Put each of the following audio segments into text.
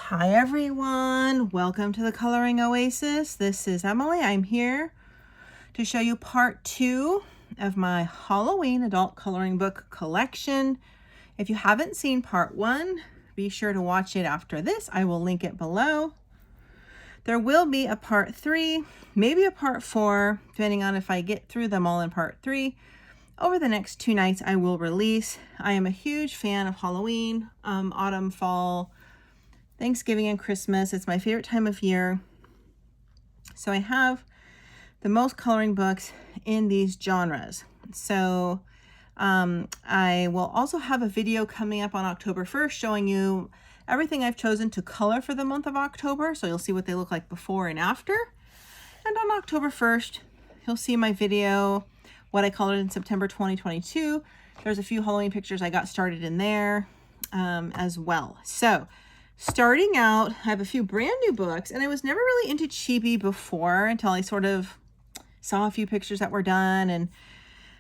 Hi everyone, welcome to the Coloring Oasis. This is Emily. I'm here to show you part 2 of my Halloween adult coloring book collection. If you haven't seen part 1, be sure to watch it after this. I will link it below. There will be a part 3, maybe a part 4, depending on if I get through them all in part 3. Over the next 2 nights I will release. I am a huge fan of Halloween, autumn, fall, Thanksgiving and Christmas. It's my favorite time of year. So I have the most coloring books in these genres. So I will also have a video coming up on October 1st showing you everything I've chosen to color for the month of October. So you'll see what they look like before and after. And on October 1st, you'll see my video, what I colored in September 2022. There's a few Halloween pictures I got started in there as well. So starting out, I have a few brand new books, and I was never really into Chibi before until I sort of saw a few pictures that were done, and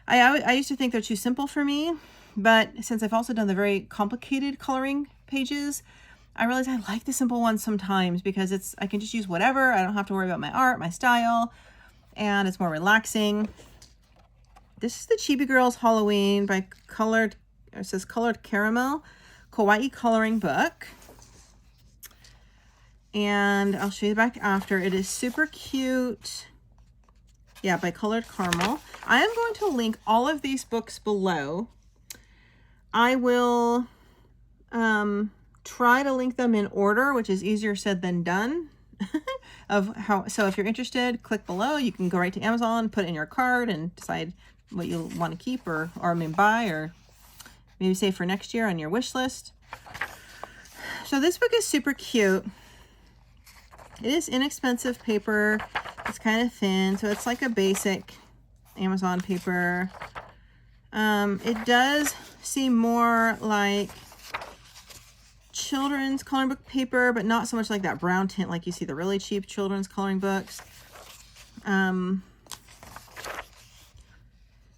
I used to think they're too simple for me, but since I've also done the very complicated coloring pages, I realized I like the simple ones sometimes because I can just use whatever. I don't have to worry about my art, my style, and it's more relaxing. This is the Chibi Girls Halloween by it says Colored Caramel, Kawaii coloring book. And I'll show you the back after. It is super cute. Yeah, by Colored Caramel. I am going to link all of these books below. I will try to link them in order, which is easier said than done. So if you're interested, click below. You can go right to Amazon, put it in your cart, and decide what you want to keep or buy, or maybe save for next year on your wish list. So this book is super cute. It is inexpensive paper. It's kind of thin, so it's like a basic Amazon paper. It does seem more like children's coloring book paper, but not so much like that brown tint like you see the really cheap children's coloring books.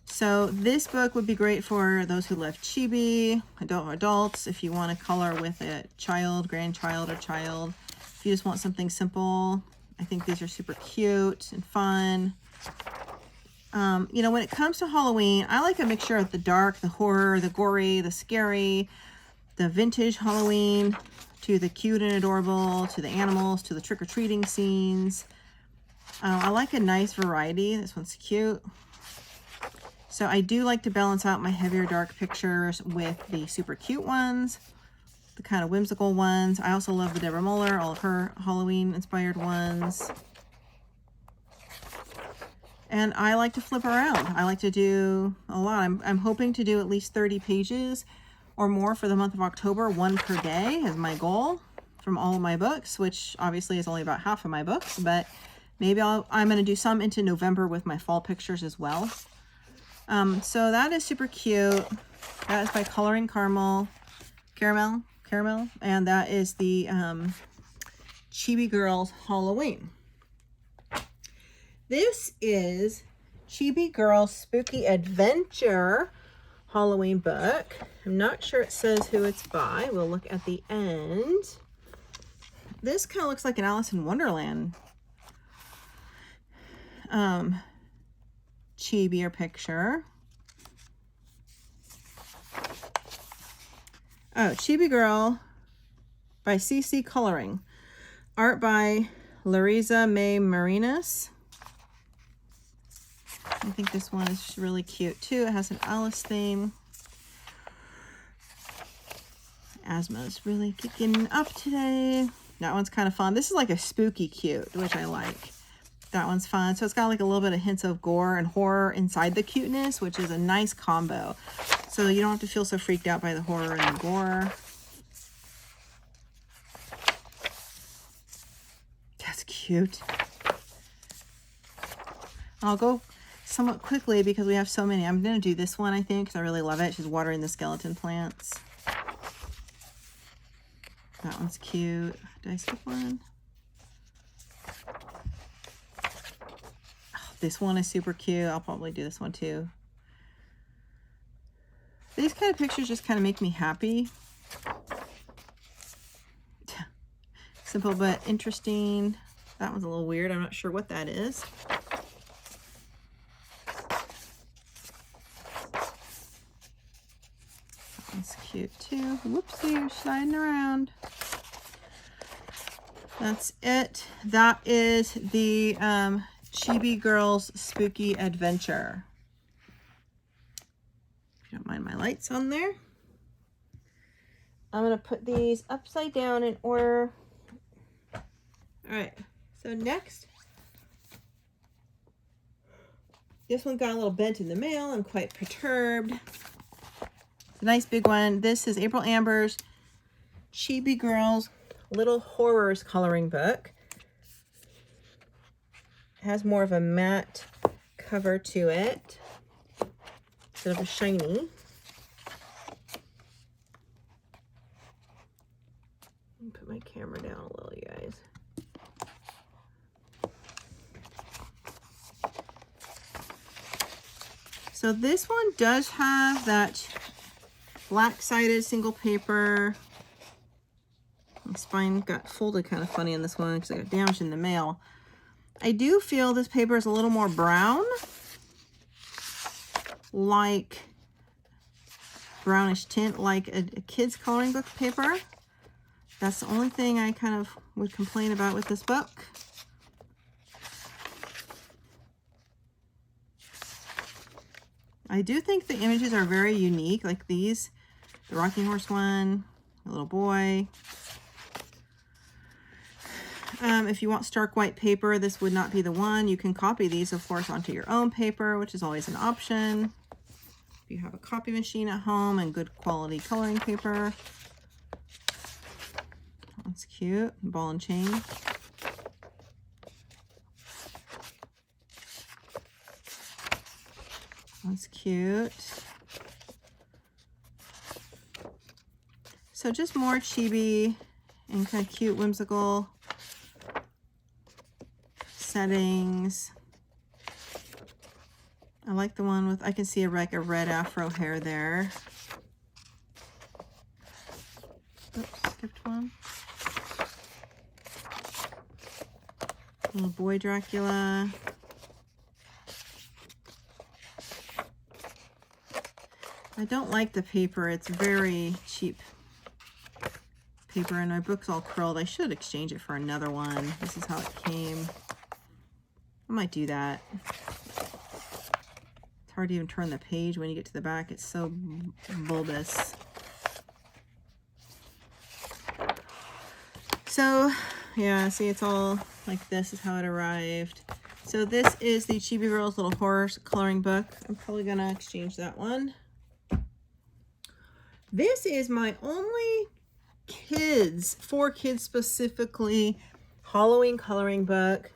So this book would be great for those who love Chibi, adults, if you want to color with a child, grandchild, or child. If you just want something simple, I think these are super cute and fun. You know, when it comes to Halloween, I like a mixture of the dark, the horror, the gory, the scary, the vintage Halloween, to the cute and adorable, to the animals, to the trick-or-treating scenes. I like a nice variety. This one's cute. So I do like to balance out my heavier dark pictures with the super cute ones, the kind of whimsical ones. I also love the Deborah Muller, all of her Halloween inspired ones. And I like to flip around. I like to do a lot. I'm hoping to do at least 30 pages or more for the month of October. 1 per day is my goal from all of my books, which obviously is only about half of my books, but maybe I'm going to do some into November with my fall pictures as well. So that is super cute. That is by Coloring Caramel, and that is the Chibi Girls Halloween. This is Chibi Girls Spooky Adventure Halloween book. I'm not sure it says who it's by. We'll look at the end. This kind of looks like an Alice in Wonderland chibi or picture. Oh, Chibi Girl by CC Coloring. Art by Larissa May Marinas. I think this one is really cute too. It has an Alice theme. Asthma's really kicking up today. That one's kind of fun. This is like a spooky cute, which I like. That one's fun. So it's got like a little bit of hints of gore and horror inside the cuteness, which is a nice combo. So you don't have to feel so freaked out by the horror and the gore. That's cute. I'll go somewhat quickly because we have so many. I'm going to do this one, I think, because I really love it. She's watering the skeleton plants. That one's cute. Did I skip one? Oh, this one is super cute. I'll probably do this one too. These kind of pictures just kind of make me happy. simple but interesting. That one's a little weird. I'm not sure what that is. That's cute too. Whoopsie, you're sliding around. That's it. That is the Chibi Girls Spooky Adventure. If you don't mind my lights on there. I'm going to put these upside down in order. All right, so next, this one got a little bent in the mail. I'm quite perturbed. It's a nice big one. This is April Amber's Chibi Girls Little Horrors coloring book. It has more of a matte cover to it instead of a shiny. Put my camera down a little, you guys. So this one does have that black-sided single paper. My spine got folded kind of funny in this one because I got damaged in the mail. I do feel this paper is a little more brown, like brownish tint, like a kid's coloring book paper. That's the only thing I kind of would complain about with this book. I do think the images are very unique, like these, the rocking horse one, the little boy. If you want stark white paper, this would not be the one. You can copy these, of course, onto your own paper, which is always an option. If you have a copy machine at home and good quality coloring paper. That's cute. Ball and chain. That's cute. So just more chibi and kind of cute, whimsical settings. I like the one with, I can see like a red afro hair there. Oops, skipped one. Little boy Dracula. I don't like the paper. It's very cheap paper, and my book's all curled. I should exchange it for another one. This is how it came. I might do that. It's hard to even turn the page when you get to the back. It's so bulbous. So, yeah, see, it's all like this is how it arrived. So this is the Chibi Girls Little Horrors coloring book. I'm probably going to exchange that one. This is my only kids, for kids specifically, Halloween coloring book.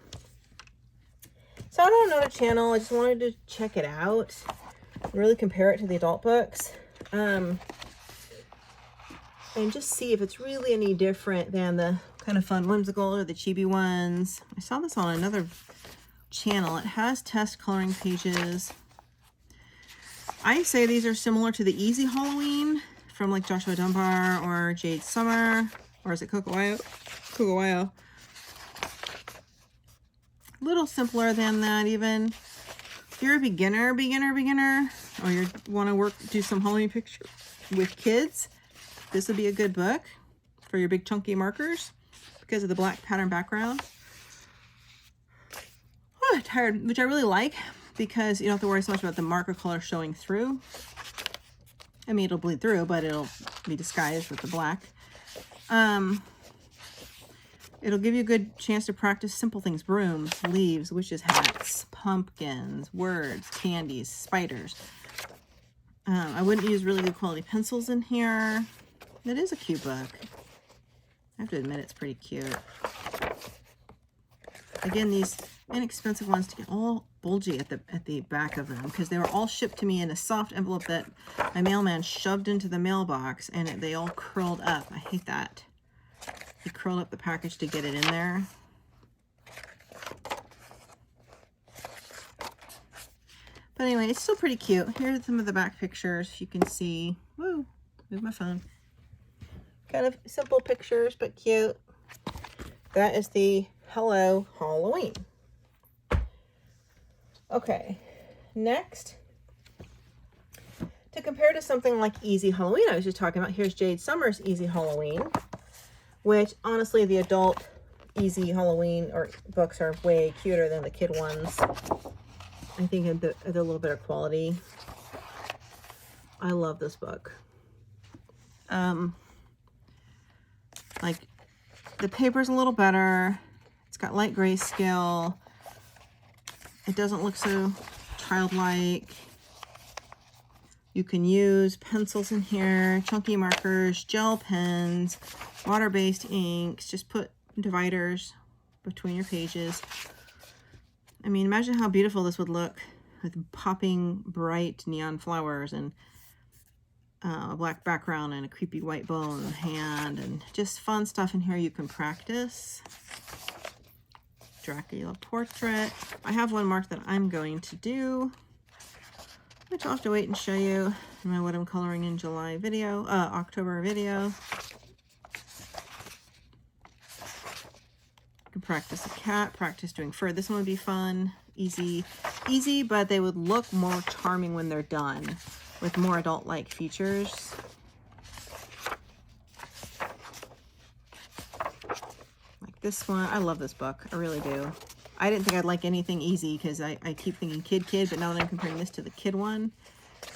So I don't know the channel. I just wanted to check it out, really compare it to the adult books, and just see if it's really any different than the kind of fun whimsical or the chibi ones. I saw this on another channel. It has test coloring pages. I say these are similar to the Easy Halloween from like Joshua Dunbar or Jade Summer, or is it Kawaii? A little simpler than that even. If you're a beginner, or you want to do some Halloween picture with kids, this would be a good book for your big chunky markers because of the black pattern background. Oh, I'm tired, which I really like because you don't have to worry so much about the marker color showing through. I mean, it'll bleed through, but it'll be disguised with the black. It'll give you a good chance to practice simple things. Brooms, leaves, witches' hats, pumpkins, words, candies, spiders. I wouldn't use really good quality pencils in here. It is a cute book. I have to admit it's pretty cute. Again, these inexpensive ones to get all bulgy at the back of them because they were all shipped to me in a soft envelope that my mailman shoved into the mailbox, and they all curled up. I hate that. He curled up the package to get it in there. But anyway, it's still pretty cute. Here's some of the back pictures. You can see. Woo! Move my phone. Kind of simple pictures, but cute. that is the Hello Halloween. Okay, next, to compare to something like Easy Halloween I was just talking about, here's Jade Summer's Easy Halloween, which honestly the adult Easy Halloween or books are way cuter than the kid ones. I think they're a little bit of quality. I love this book. Like the paper's a little better. It's got light grayscale. It doesn't look so childlike. You can use pencils in here, chunky markers, gel pens, water-based inks. Just put dividers between your pages. I mean, imagine how beautiful this would look with popping bright neon flowers and a black background and a creepy white bone hand and just fun stuff in here you can practice. Dracula portrait. I have one marked that I'm going to do, which I'll have to wait and show you in my what I'm coloring in July video, October video. You can practice a cat, practice doing fur. This one would be fun, easy, but they would look more charming when they're done with more adult-like features. Like this one, I love this book, I really do. I didn't think I'd like anything easy because I keep thinking kid, but now that I'm comparing this to the kid one,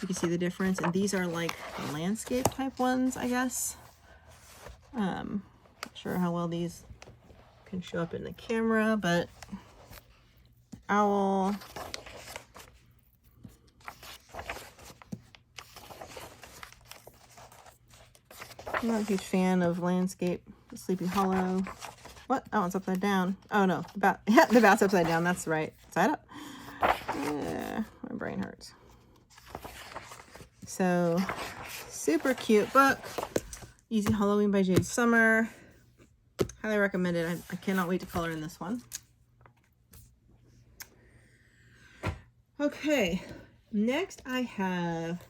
you can see the difference. And these are like landscape type ones, I guess. Not sure how well these can show up in the camera, but owl. I'm not a huge fan of landscape. Sleepy Hollow. What? That one's upside down. Oh no, the bat. Yeah, the bat's upside down. That's right. Side up. Yeah, my brain hurts. So, super cute book. Easy Halloween by Jade Summer. Highly recommended. I cannot wait to color in this one. Okay, next I have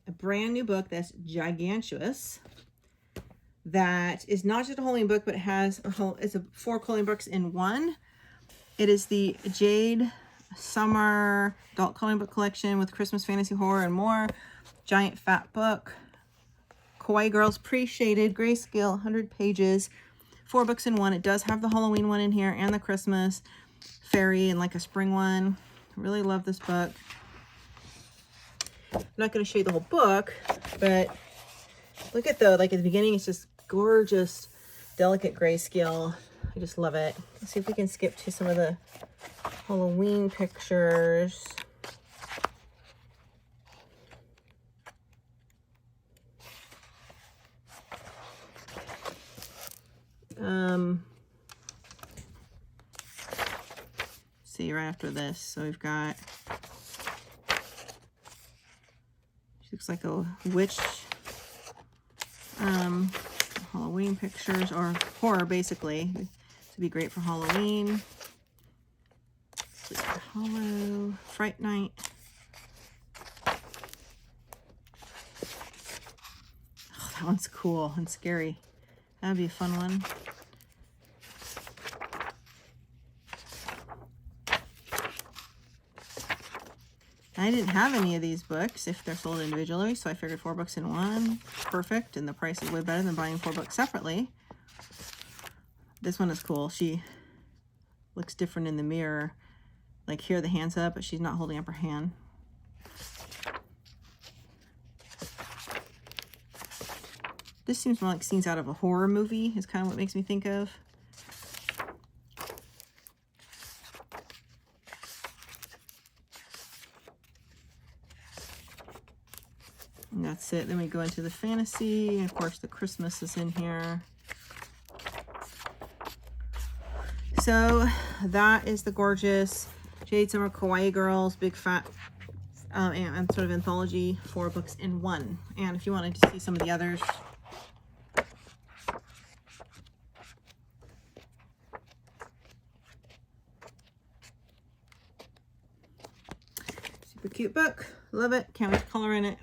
a brand new book that's gigantuous. That is not just a Halloween book, but it has it's 4 coloring books in one. It is the Jade Summer Adult Coloring Book Collection with Christmas Fantasy Horror and more. Giant fat book. Kawaii Girls Pre-Shaded Grayscale, 100 pages. 4 books in one. It does have the Halloween one in here and the Christmas fairy and like a spring one. I really love this book. I'm not going to show you the whole book, but look at like at the beginning, it's just gorgeous, delicate grayscale. I just love it. Let's see if we can skip to some of the Halloween pictures. See right after this. So we've got, she looks like a witch. Halloween pictures or horror basically. This would be great for Halloween. Sleepy Hollow, Fright Night. Oh, that one's cool and scary. That'd be a fun one. I didn't have any of these books if they're sold individually, so I figured 4 books in one, perfect, and the price is way better than buying 4 books separately. This one is cool. She looks different in the mirror. Like here, the hand's up, but she's not holding up her hand. This seems more like scenes out of a horror movie, is kind of what it makes me think of. And that's it. Then we go into the fantasy. And of course, the Christmas is in here. So that is the gorgeous Jade Summer Kawaii Girls Big Fat and sort of anthology 4 books in one. And if you wanted to see some of the others, super cute book. Love it. Can't wait to color in it.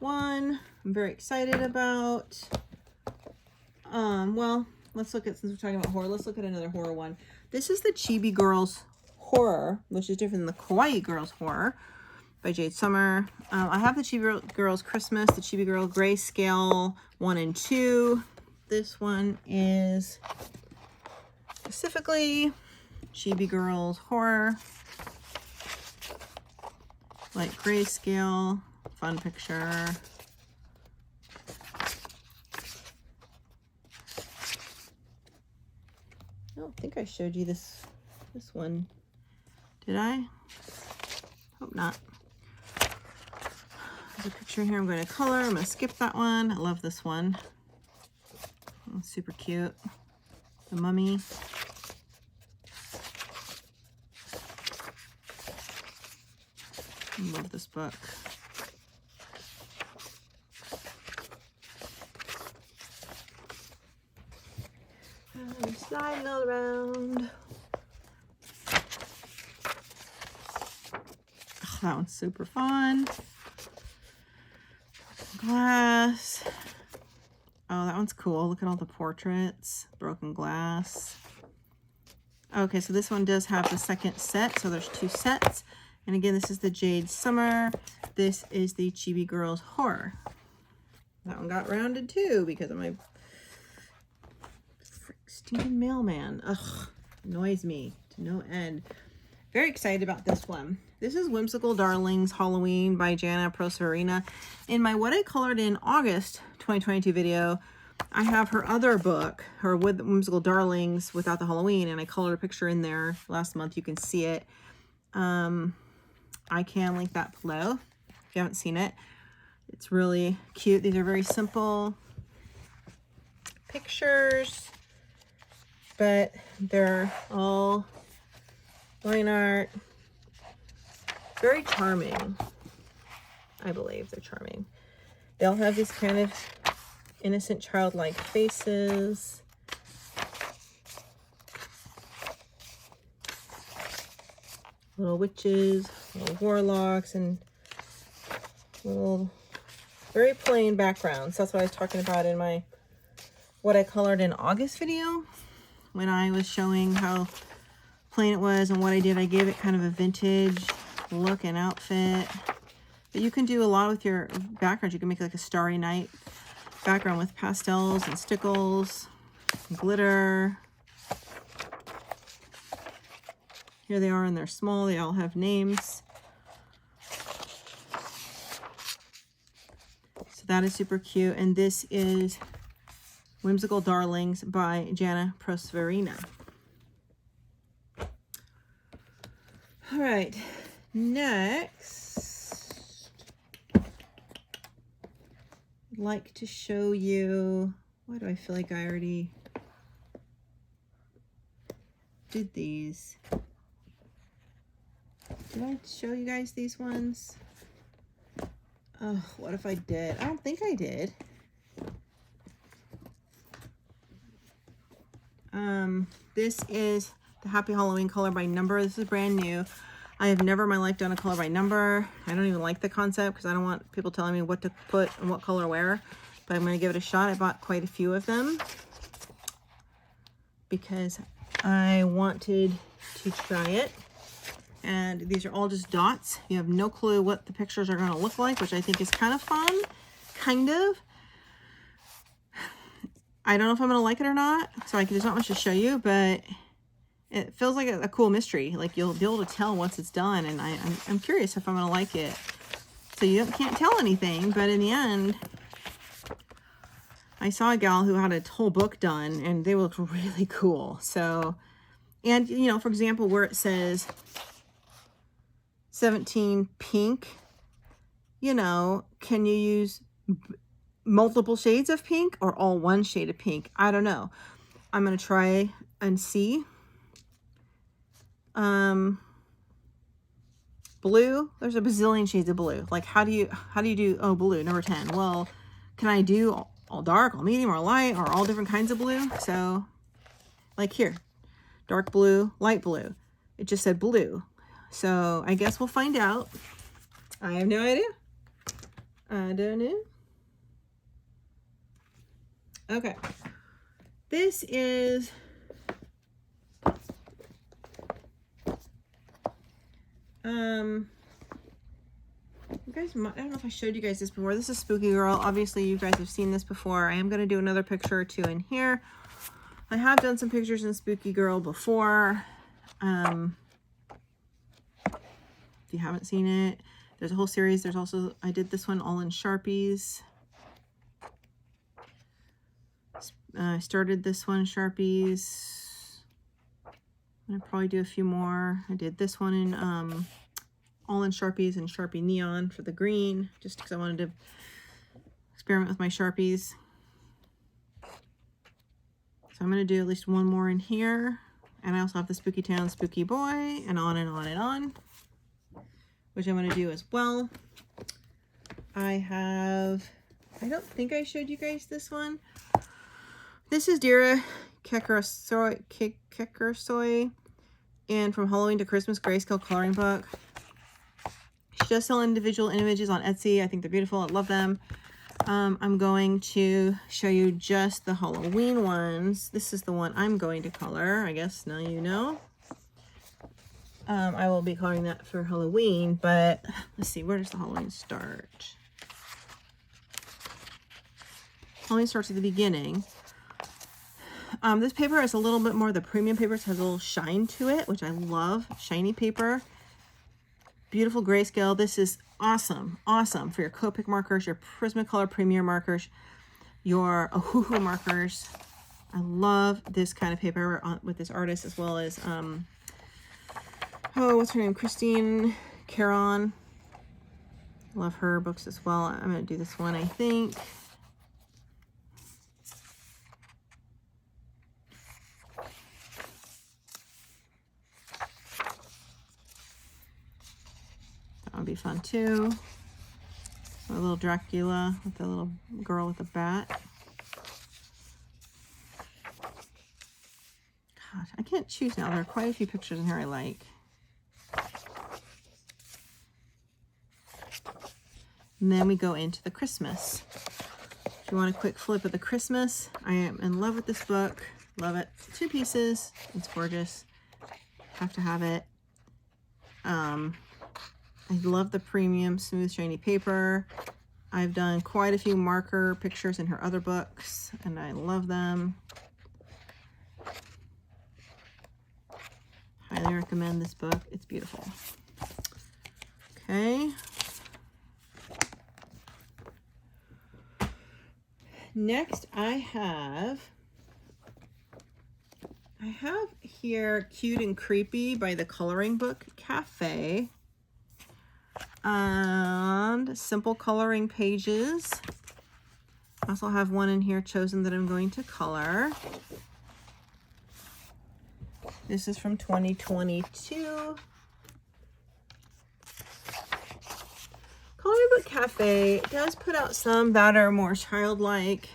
one I'm very excited about. Well, let's look at, since we're talking about horror, let's look at another horror one. This is the Chibi Girls Horror, which is different than the Kawaii Girls Horror by Jade Summer. I have the Chibi Girls Christmas, the Chibi Girl Grayscale 1 and 2. This one is specifically Chibi Girls Horror, like grayscale, fun picture. I don't think I showed you this one. Did I? Hope not. There's a picture here I'm going to color. I'm going to skip that one. I love this one. Oh, super cute. The mummy. I love this book. I'm sliding all around. Oh, that one's super fun. Glass. Oh, that one's cool. Look at all the portraits. Broken glass. Okay, so this one does have the second set. So there's 2 sets. And again, this is the Jade Summer. This is the Chibi Girls Horror. That one got rounded too because of my stinking mailman. Ugh, annoys me to no end. Very excited about this one. This is Whimsical Darlings Halloween by Jana Prosperina. In my What I Colored in August 2022 video, I have her other book, her with Whimsical Darlings without the Halloween, and I colored a picture in there last month. You can see it. I can link that below if you haven't seen it. It's really cute. These are very simple pictures, but they're all line art. Very charming. I believe they're charming. They all have these kind of innocent childlike faces. Little witches, little warlocks, and little very plain backgrounds. That's what I was talking about in my What I Colored in August video when I was showing how plain it was and what I did. I gave it kind of a vintage look and outfit. But you can do a lot with your backgrounds. You can make like a Starry Night background with pastels and stickles, and glitter. Here they are, and they're small. They all have names. So that is super cute. And this is Whimsical Darlings by Jana Prosperina. All right, next, I'd like to show you, why do I feel like I already did these? Did I show you guys these ones? Oh, what if I did? I don't think I did. This is the Happy Halloween color by number. This is brand new. I have never in my life done a color by number. I don't even like the concept because I don't want people telling me what to put and what color where. But I'm going to give it a shot. I bought quite a few of them because I wanted to try it. And these are all just dots. You have no clue what the pictures are going to look like, which I think is kind of fun. Kind of. I don't know if I'm going to like it or not. So there's not much to show you, but it feels like a cool mystery. Like you'll be able to tell once it's done. And I'm curious if I'm going to like it. So you can't tell anything, but in the end, I saw a gal who had a whole book done and they looked really cool. So, and you know, for example, where it says 17 pink, you know, can you use multiple shades of pink or all one shade of pink? I don't know. I'm going to try and see. Blue, there's a bazillion shades of blue. Like how do you do, oh, blue, number 10. Well, can I do all dark, all medium, or light, or all different kinds of blue? So like here, dark blue, light blue. It just said blue. So I guess we'll find out. I have no idea. I don't know. Okay. This is you guys, I don't know if I showed you guys this before. This is Spooky Girl. Obviously, you guys have seen this before. I am going to do another picture or two in here. I have done some pictures in Spooky Girl before. If you haven't seen it, there's a whole series. There's also, I did this one all in Sharpies. I started this one Sharpies. I'm gonna probably do a few more. I did this one in all in Sharpies and Sharpie Neon for the green, just because I wanted to experiment with my Sharpies. So I'm going to do at least one more in here. And I also have the Spooky Town Spooky Boy, and on and on and on, which I'm going to do as well. I don't think I showed you guys this one. This is Dira Kekersoy, and From Halloween to Christmas Grayscale Coloring Book. She does sell individual images on Etsy. I think they're beautiful. I love them. I'm going to show you just the Halloween ones. This is the one I'm going to color. I guess now you know. I will be coloring that for Halloween, but let's see, where does the Halloween start? Halloween starts at the beginning. This paper is a little bit more, the premium paper has a little shine to it, which I love. Shiny paper. Beautiful grayscale. This is awesome. Awesome for your Copic markers, your Prismacolor Premier markers, your Ohuhu markers. I love this kind of paper with this artist, as well as, oh, what's her name? Christine Caron. Love her books as well. I'm going to do this one, I think. That would be fun too. A little Dracula with the little girl with the bat. God, I can't choose now. There are quite a few pictures in here I like. And then we go into the Christmas. If you want a quick flip of the Christmas, I am in love with this book. Love it. 2 pieces. It's gorgeous. Have to have it. I love the premium smooth shiny paper. I've done quite a few marker pictures in her other books, and I love them. Highly recommend this book. It's beautiful. Okay. Next I have here Cute and Creepy by the Coloring Book Cafe. And simple coloring pages. I also have one in here chosen that I'm going to color. This is from 2022. Coloring Book Cafe does put out some that are more childlike,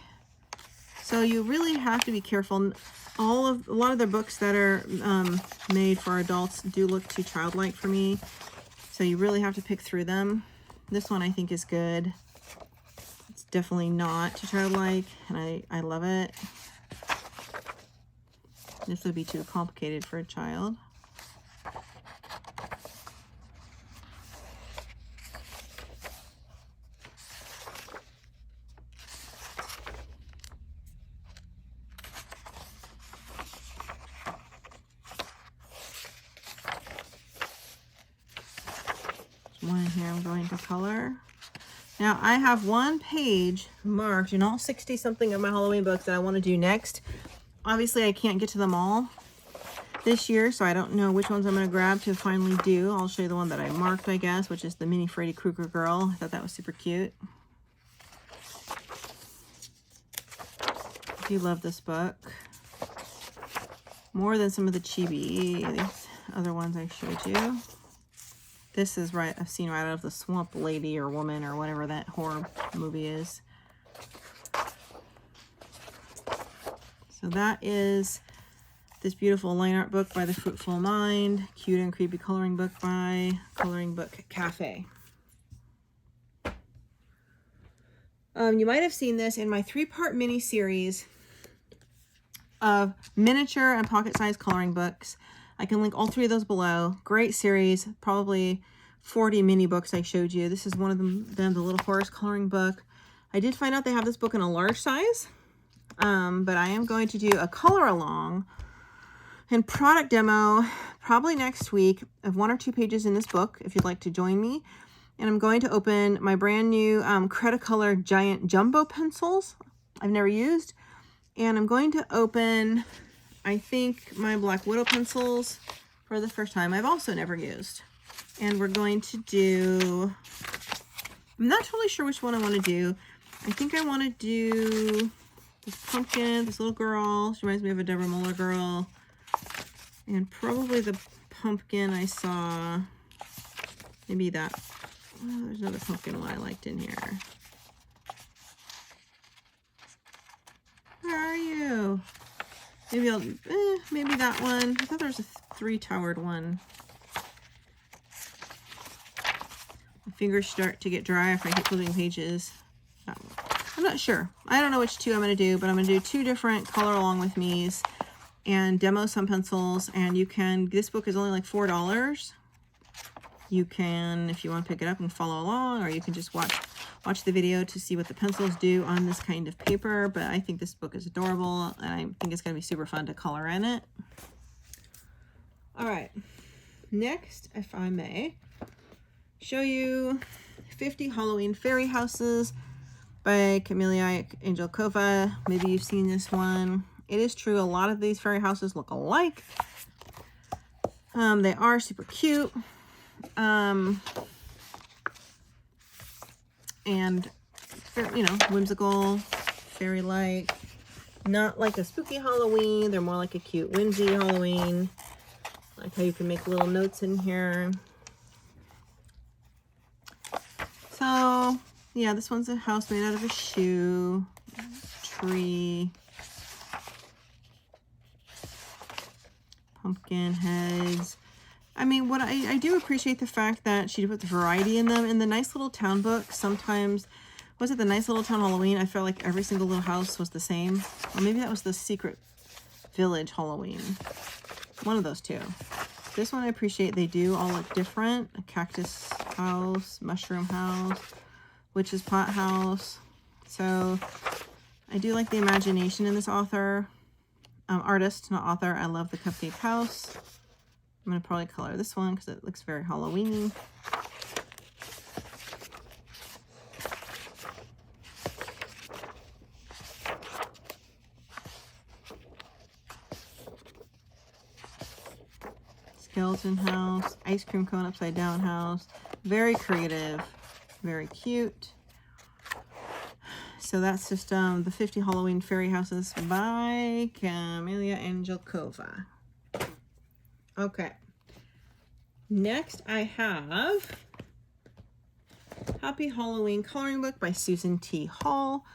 so you really have to be careful. A lot of their books that are made for adults do look too childlike for me. So you really have to pick through them. This one I think is good. It's definitely not too childlike, and I love it. This would be too complicated for a child. One here I'm going to color. Now I have one page marked in all 60 something of my Halloween books that I want to do next. Obviously I can't get to them all this year, so I don't know which ones I'm going to grab to finally do. I'll show you the one that I marked, I guess, which is the mini Freddy Krueger girl. I thought that was super cute. I do love this book more than some of the Chibi, these other ones I showed you. This is right, I've seen right out of the Swamp Lady or Woman or whatever that horror movie is. So that is this beautiful line art book by The Fruitful Mind, Cute and Creepy coloring book by Coloring Book Cafe. You might have seen this in my 3-part mini series of miniature and pocket-sized coloring books. I can link all 3 of those below. Great series, probably 40 mini books I showed you. This is one of them, the Little Forest coloring book. I did find out they have this book in a large size, but I am going to do a color along and product demo probably next week of 1 or 2 pages in this book if you'd like to join me. And I'm going to open my brand new Cretacolor Giant Jumbo pencils I've never used. And I'm going to open, I think, my Black Widow pencils for the first time. I've also never used. And we're going to do, I'm not totally sure which one I want to do. I think I want to do this pumpkin, this little girl. She reminds me of a Deborah Muller girl. And probably the pumpkin I saw, maybe that. Oh, there's another pumpkin one I liked in here. Where are you? Maybe I'll, maybe that one. I thought there was a 3-towered one. My fingers start to get dry after I keep flipping pages. I'm not sure. I don't know which 2 I'm going to do, but I'm going to do 2 different color along with me's and demo some pencils. And you can, this book is only like $4. You can, if you want to pick it up and follow along, or you can just watch the video to see what the pencils do on this kind of paper. But I think this book is adorable, and I think it's going to be super fun to color in it. All right, next, if I may, show you 50 Halloween Fairy Houses by Kawaii Halloween. Maybe you've seen this one. It is true, a lot of these fairy houses look alike. They are super cute. And, you know, whimsical, fairy-like, not like a spooky Halloween. They're more like a cute, whimsy Halloween. Like how you can make little notes in here. So, yeah, this one's a house made out of a shoe, tree, pumpkin heads. I mean, what I do appreciate the fact that she put the variety in them. In the Nice Little Town book, sometimes, was it the Nice Little Town Halloween? I felt like every single little house was the same. Or maybe that was the Secret Village Halloween. One of those 2. This one I appreciate. They do all look different. A cactus house, mushroom house, witch's pot house. So I do like the imagination in this artist, not author. I love the cupcake house. I'm going to probably color this one because it looks very Halloween-y. Skeleton house, ice cream cone upside down house. Very creative, very cute. So that's just the 50 Halloween Fairy Houses by Kawaii Halloween. Okay, next I have Happy Halloween Coloring Book by Susan T. Hall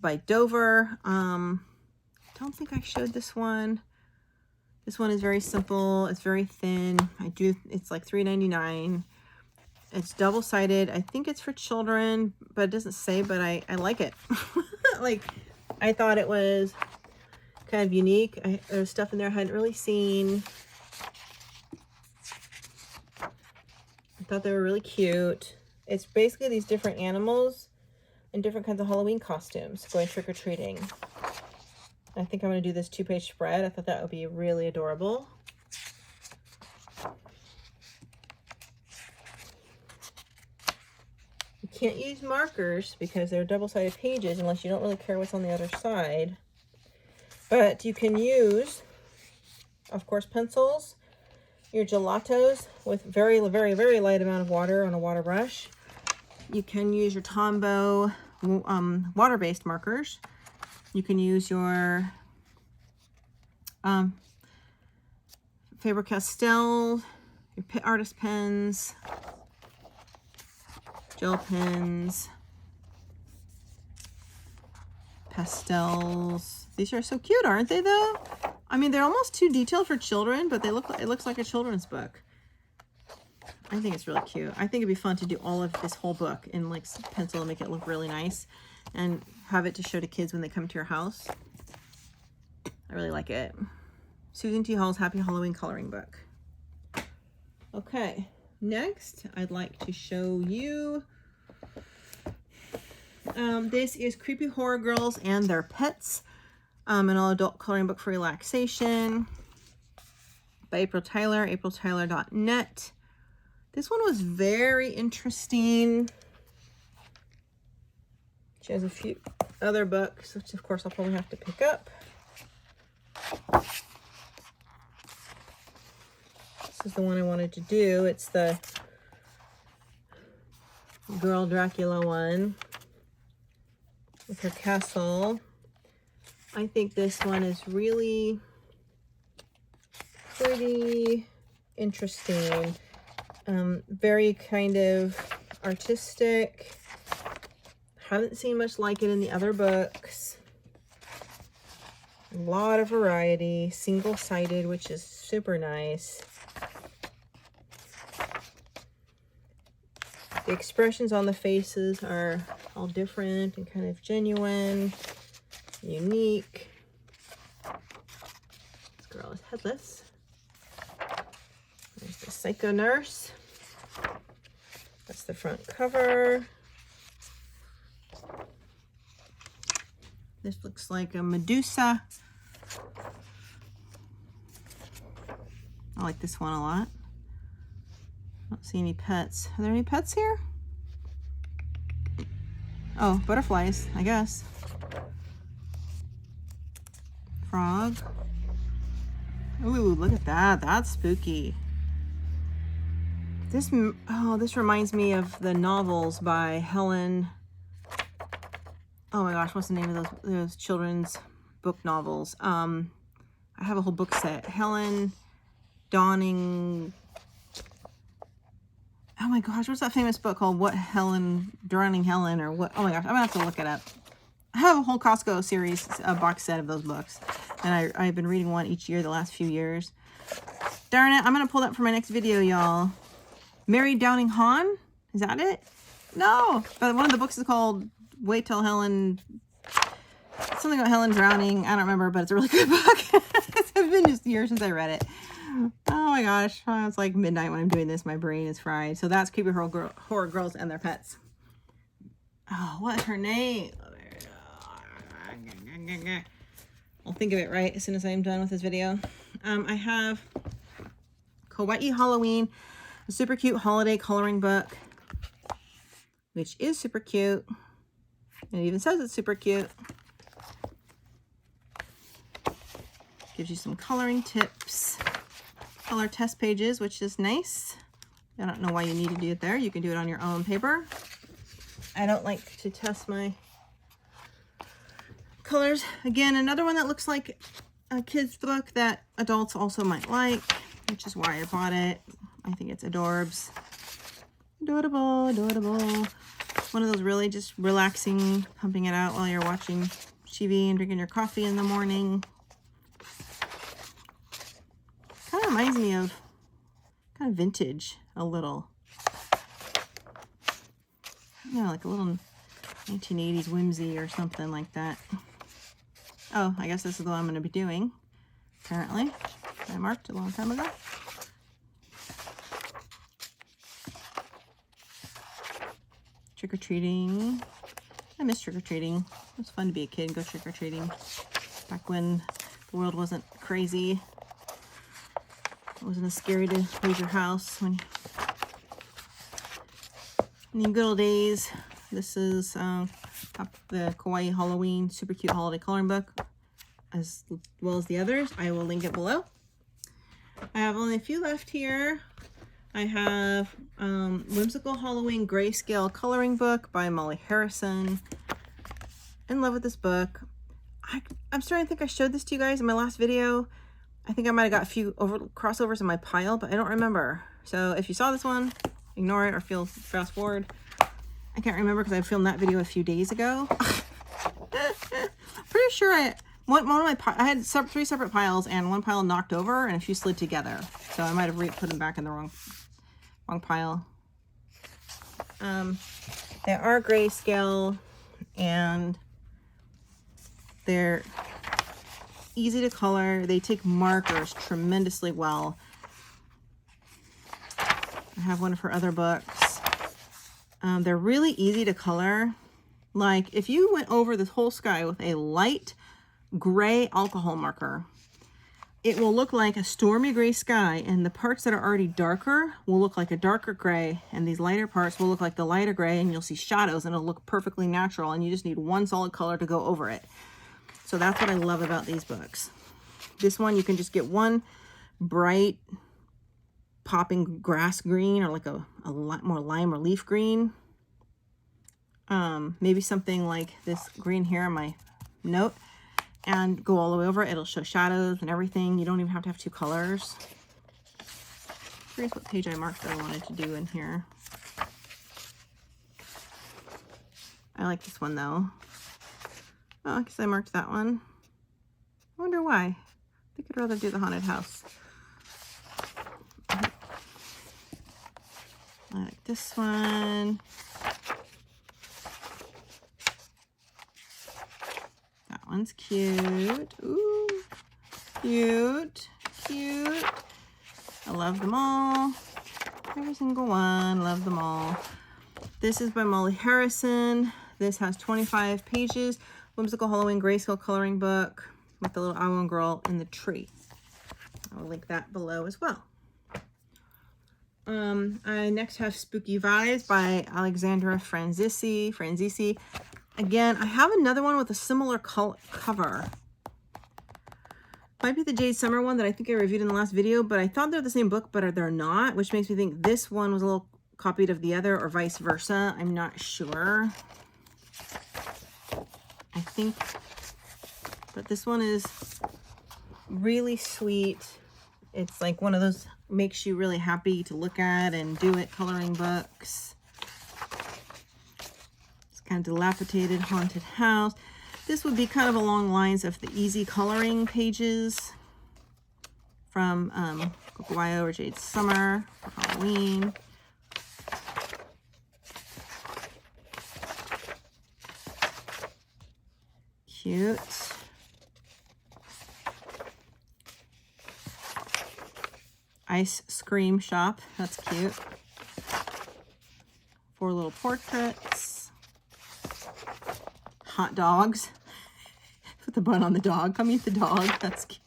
by Dover. Don't think I showed this one. This one is very simple. It's very thin. It's like $3.99. It's double-sided. I think it's for children, but it doesn't say, but I like it. Like, I thought it was kind of unique. There's stuff in there I hadn't really seen. I thought they were really cute. It's basically these different animals and different kinds of Halloween costumes going trick-or-treating. I think I'm going to do this 2-page spread. I thought that would be really adorable. You can't use markers because they're double-sided pages unless you don't really care what's on the other side. But you can use, of course, pencils, your gelatos with very, very, very light amount of water on a water brush. You can use your Tombow water-based markers. You can use your Faber-Castell, your artist pens, gel pens, pastels. These are so cute, aren't they, though? I mean, they're almost too detailed for children, but it looks like a children's book. I think it's really cute. I think it'd be fun to do all of this whole book in like pencil and make it look really nice and have it to show to kids when they come to your house. I really like it. Susan T. Hall's Happy Halloween coloring book. Okay, next I'd like to show you, this is Creepy Horror Girls and Their Pets, an all-adult coloring book for relaxation by April Tyler, apriltyler.net. This one was very interesting. She has a few other books, which of course I'll probably have to pick up. This is the one I wanted to do. It's the Girl Dracula one with her castle. I think this one is really pretty interesting. Very kind of artistic. Haven't seen much like it in the other books. A lot of variety, single-sided, which is super nice. The expressions on the faces are all different and kind of genuine, unique. This girl is headless. There's the Psycho Nurse. That's the front cover. This looks like a Medusa. I like this one a lot. I don't see any pets. Are there any pets here? Oh, butterflies, I guess. Frog. Ooh, look at that. That's spooky. This reminds me of the novels by Helen. Oh my gosh, what's the name of those children's book novels? I have a whole book set. Helen Dawning. Oh my gosh, what's that famous book called? Drowning Helen, or what? Oh my gosh, I'm gonna have to look it up. I have a whole Costco series, a box set of those books, and I've been reading one each year the last few years. Darn it, I'm gonna pull that for my next video, y'all. Mary Downing Hahn? Is that it? No, but one of the books is called Wait Till Helen, something about Helen drowning. I don't remember, but it's a really good book. It's been just years since I read it. Oh my gosh, it's like midnight when I'm doing this. My brain is fried. So that's Creepy Horror Girls and Their Pets. Oh, what's her name? I'll think of it right as soon as I'm done with this video. I have Kawaii Halloween, a super cute holiday coloring book, which is super cute. And it even says it's super cute. Gives you some coloring tips. Color test pages, which is nice. I don't know why you need to do it there. You can do it on your own paper. I don't like to test my colors. Again, another one that looks like a kid's book that adults also might like, which is why I bought it. I think it's adorbs. Adorable, adorable. One of those really just relaxing, pumping it out while you're watching Chibi and drinking your coffee in the morning. Kind of reminds me of kind of vintage a little. You know, like a little 1980s whimsy or something like that. Oh, I guess this is the one I'm going to be doing, apparently. I marked a long time ago. Trick-or-treating. I miss trick-or-treating. It was fun to be a kid and go trick-or-treating back when the world wasn't crazy. It wasn't as scary to leave your house when in the good old days. This is the Kawaii Halloween super cute holiday coloring book, as well as the others. I will link it below. I have only a few left here. I have Whimsical Halloween Grayscale Coloring Book by Molly Harrison. In love with this book. I'm starting to think I showed this to you guys in my last video. I think I might have got a few crossovers in my pile, but I don't remember. So if you saw this one, ignore it or fast forward. I can't remember because I filmed that video a few days ago. Pretty sure I had 3 separate piles, and one pile knocked over and a few slid together. So I might have put them back in the wrong wrong pile. They are grayscale and they're easy to color. They take markers tremendously well. I have one of her other books. They're really easy to color. Like if you went over this whole sky with a light gray alcohol marker, it will look like a stormy gray sky, and the parts that are already darker will look like a darker gray, and these lighter parts will look like the lighter gray, and you'll see shadows, and it'll look perfectly natural, and you just need one solid color to go over it. So that's what I love about these books. This one, you can just get one bright popping grass green, or like a lot more lime or leaf green. Maybe something like this green here on my note, and go all the way over it. It'll show shadows and everything. You don't even have to have two colors. Here's what page I marked that I wanted to do in here. I like this one though. Oh, I guess I marked that one. I wonder why. I think I'd rather do the haunted house. I like this one. That one's cute. Ooh, cute, cute. I love them all. Every single one, love them all. This is by Molly Harrison. This has 25 pages. Whimsical Halloween grayscale coloring book with the little owl girl in the tree. I'll link that below as well. I next have Spooky Vibes by Alexandra Franzisi. Again, I have another one with a similar cover. Might be the Jade Summer one that I think I reviewed in the last video, but I thought they're the same book, but they're not, which makes me think this one was a little copied of the other or vice versa. I'm not sure. I think, but this one is really sweet. It's like one of those makes you really happy to look at and do it coloring books. It's kind of dilapidated haunted house. This would be kind of along lines of the easy coloring pages from Kawaii or Jade Summer for Halloween. Cute. Ice Scream Shop. That's cute. 4 little portraits. Hot dogs. Put the bun on the dog. Come eat the dog. That's cute.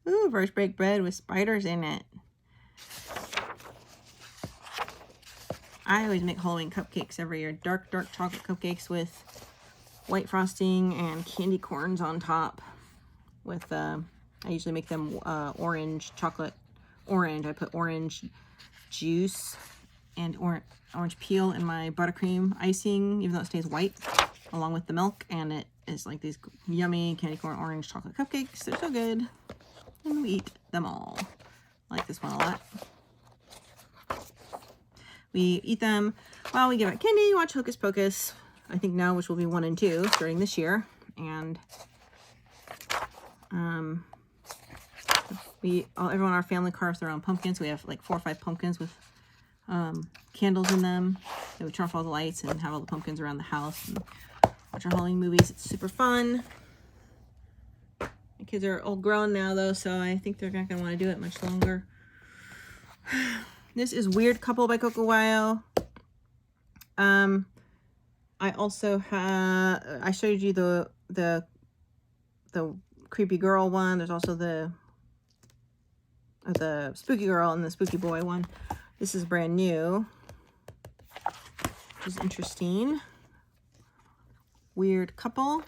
Ooh, first baked bread with spiders in it. I always make Halloween cupcakes every year. Dark chocolate cupcakes with white frosting and candy corns on top. With I usually make them orange chocolate. Orange. I put orange juice and orange peel in my buttercream icing, even though it stays white, along with the milk, and it is like these yummy candy corn orange chocolate cupcakes. They're so good, and we eat them all. I like this one a lot. We eat them while we give out candy, watch Hocus Pocus, I think now, which will be 1 and 2 starting this year, and everyone in our family carves their own pumpkins. We have like 4 or 5 pumpkins with candles in them. And we turn off all the lights and have all the pumpkins around the house and watch our Halloween movies. It's super fun. My kids are all grown now though, so I think they're not going to want to do it much longer. This is Weird Couple by Kawaii. I also have, I showed you the creepy girl one. There's also the spooky girl and the spooky boy one. This is brand new, which is interesting. Weird Couple.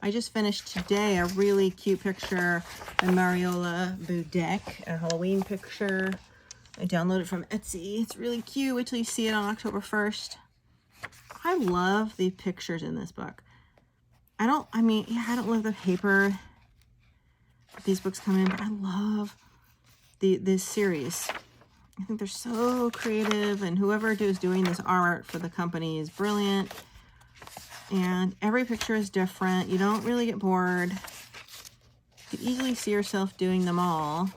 I just finished today a really cute picture by Mariola Budek, a Halloween picture. I downloaded from Etsy. It's really cute. Wait till you see it on October 1st. I love the pictures in this book. I don't love the paper that these books come in, but I love this series. I think they're so creative, and whoever is doing this art for the company is brilliant. And every picture is different. You don't really get bored. You can easily see yourself doing them all.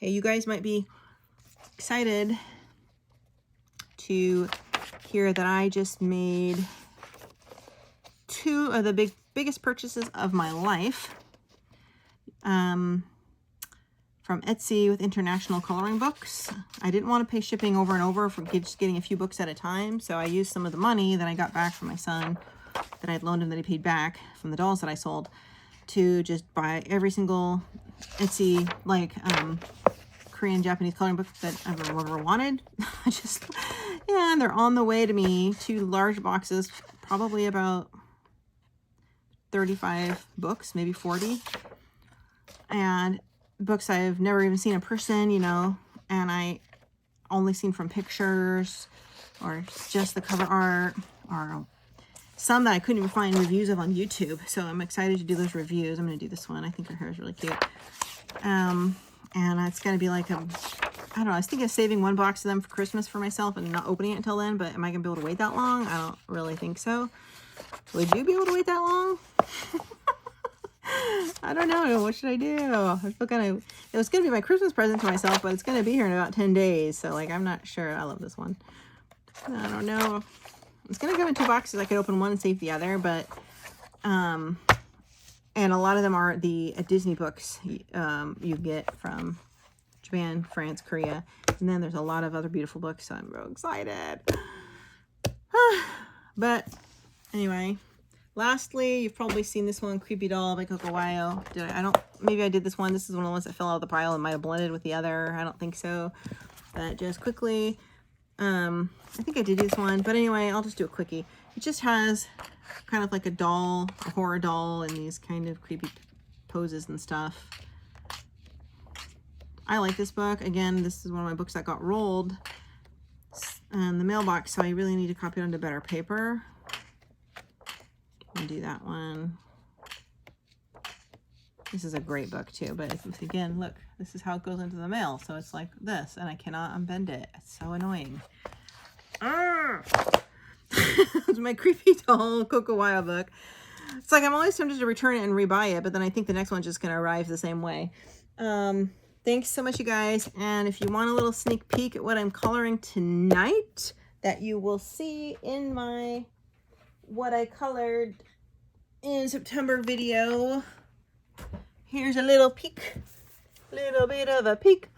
Hey, you guys might be excited to hear that I just made 2 of the biggest purchases of my life from Etsy with international coloring books. I didn't want to pay shipping over and over for just getting a few books at a time, so I used some of the money that I got back from my son that I had loaned him that he paid back from the dolls that I sold to just buy every single Etsy like Korean Japanese coloring book that I've ever wanted. Yeah, they're on the way to me. 2 large boxes, probably about 35 books, maybe 40, and books I've never even seen in person, you know, and I only seen from pictures or just the cover art, or some that I couldn't even find reviews of on YouTube. So I'm excited to do those reviews. I'm going to do this one. I think her hair is really cute. And it's going to be like I don't know, I was thinking of saving 1 box of them for Christmas for myself and not opening it until then, but am I going to be able to wait that long? I don't really think so. Would you be able to wait that long? I don't know. What should I do? I feel kind of, it was going to be my Christmas present to myself, but it's going to be here in about 10 days. So like, I'm not sure. I love this one. I don't know. It's going to come in 2 boxes. I could open one and save the other, but, and a lot of them are the Disney books you get from Japan, France, Korea. And then there's a lot of other beautiful books. So I'm real excited. But anyway, lastly, you've probably seen this one, Creepy Doll by Kawaii. Maybe I did this one. This is one of the ones that fell out of the pile and might have blended with the other. I don't think so. But just quickly, I think I did do this one. But anyway, I'll just do a quickie. It just has kind of like a doll, a horror doll, and these kind of creepy poses and stuff. I like this book. Again, this is one of my books that got rolled in the mailbox, so I really need to copy it onto better paper. I'll do that one. This is a great book too, but again, look, this is how it goes into the mail. So it's like this, and I cannot unbend it. It's so annoying. It's my Creepy Doll Kawaii book. It's like I'm always tempted to return it and rebuy it, but then I think the next one's just going to arrive the same way. Thanks so much, you guys. And if you want a little sneak peek at what I'm coloring tonight, that you will see in my what I colored in September video. Here's a little peek, little bit of a peek.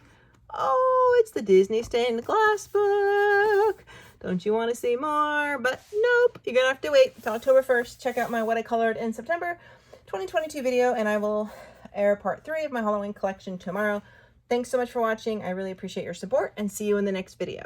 Oh, it's the Disney stained glass book. Don't you want to see more? But nope, you're gonna have to wait until October 1st. Check out my what I colored in September 2022 video, and I will air part 3 of my Halloween collection tomorrow. Thanks so much for watching. I really appreciate your support, and see you in the next video.